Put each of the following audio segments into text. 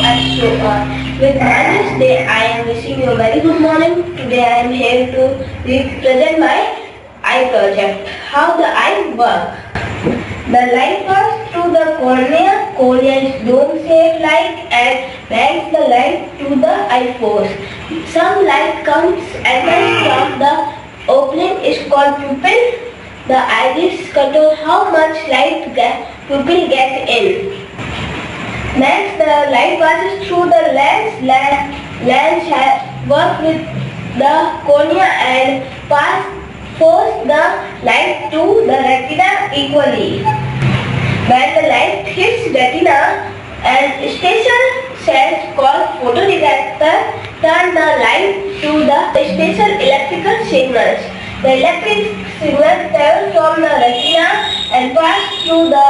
and so on. With Mother's Day, I am wishing you a very good morning. Today I am here to present my eye project. How the eye works. The light passes through the cornea. Cornea is dome-shaped light and bends the light to the eye force. Some light enters from the opening is called pupil. The iris controls how much light pupil gets in. Next, the light passes through the lens. Lens works with the cornea and force the light to the retina equally. When the light hits retina, and special cells called photoreceptors turn the light to the special electrical signals. The electric signals travel from the retina and pass through the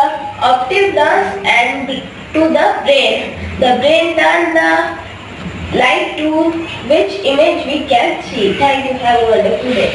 optic nerves and to the brain. The brain turns the light to which image we can see. Thank you. Have a wonderful day.